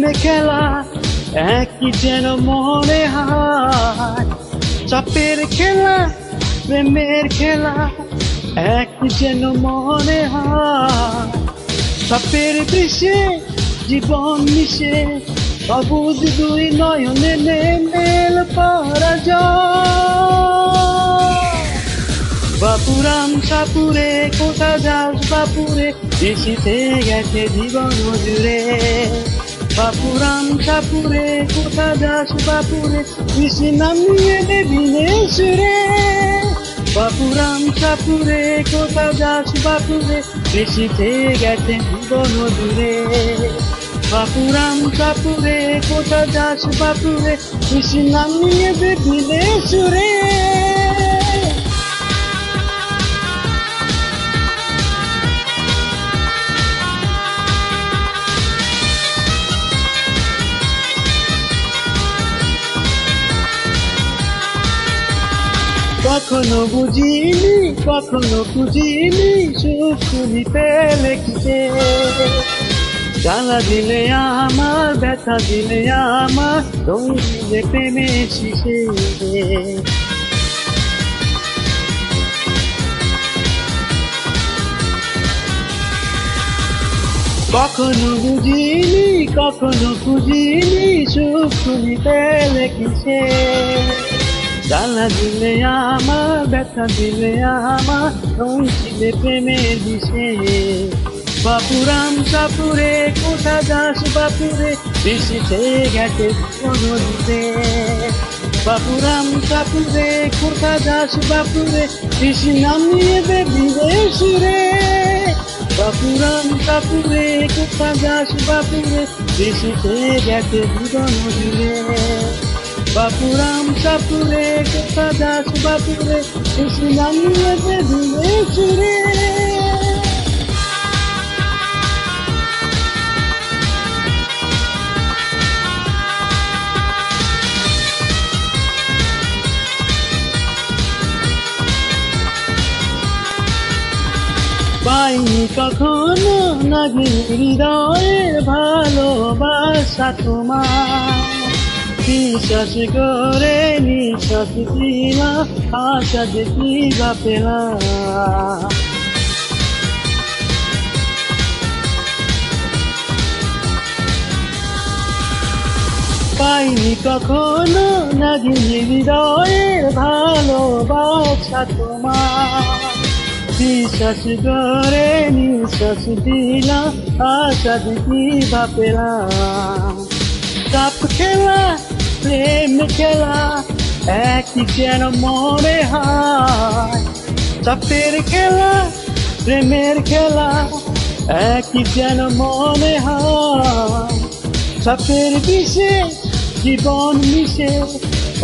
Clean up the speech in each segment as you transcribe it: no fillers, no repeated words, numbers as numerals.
প্রেমে খেলা একই যেন মনে হয়, চাপের খেলা প্রেমের খেলা একই যেন মনে হয়। চাপের বিষে জীবন মিশে সবুজ দুই নয়নে মেল পরাজয়। বাপুরাম সাপুরে কোথা যাস বাপুরে, বৃষ্টিতে গেছে জীবন জুড়ে। বাপুরাম সাপুরে কোথা যাস বাপুরে, বৃষ্টি নামিয়ে দেবিনে সুরে। বাপুরাম সাপুরে কোথা যাস বাপুরে, বৃষ্টিতে গেছে জীবন জুড়ে। বাপুরাম সাপুরে কোথা যাস বাপুরে, বৃষ্টি নামিয়ে দেবিনে সুরে। কখনো বুঝিনি কখনো খুঁজিনি, সুখ তুমি পেলে কিসে। জ্বালা দিলে আমার ব্যথা দিলে আমার, রঙিলে প্রেমে শিশে। কখনো বুঝিনি কখনো খুঁজিনি, সুখ তুমি পেলে কিসে। জ্বালা দিলে আমার ব্যথা দিলে আমার, রঙিলে প্রেমের বিষে। বাপুরাম সাপুরে কোথা যাস বাপুরে, বৃষ্টিতে গেছে নদীতে। বাপুরাম সাপুরে কোথা যাস বাপুরে, বৃষ্টি নামিয়ে দেবিনে সুরে। বাপুরাম সাপুরে কোথা যাস বাপুরে, বৃষ্টিতে গেছে জীবন জুড়ে। বাপুরাম সাপুরে কোথা যাস বাপুরে, বৃষ্টি নামিয়ে দেবিনে সুরে। পাইনি কখনো নাগিন হৃদয়ের ভালোবাসা তোমার, বিশ্বাস করে নিঃশ্বাস দিলা, আশা দেখি বা পেলাম। পাইনি কখনো নাগিন হৃদয়ের ভালোবাসা তোমার, বিশ্বাস করে নিঃশ্বাস দিলাম, আশা দেখি বা পেলাম। চাপ খেলা প্রেম খেলা একই যেন মনে হয়, চাপের খেলা প্রেমের খেলা একই যেন মনে হয়। চাপের বিষে জীবন মিশে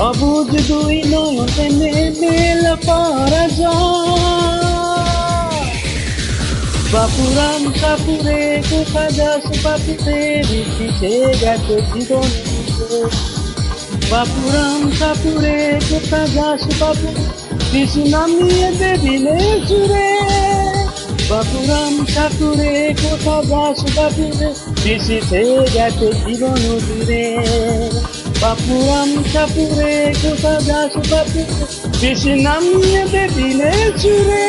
অবুঝ দুই নয়নে মেল পরাজয়। বাপুরাম সাপুরে কোথা যাস বাপুরে, বৃষ্টিতে গেছে জীবন জুড়ে। বাপুরাম সাপুরে কোথা যাস বাপুরে, বৃষ্টি নামিয়ে দেবিনে সুরে। বাপুরাম সাপুরে কোথা যাস বাপুরে, বৃষ্টিতে গেছে জীবন জুড়ে। বাপুরাম সাপুরে কোথা যাস বাপুরে, বৃষ্টি নামিয়ে দেবিনে সুরে।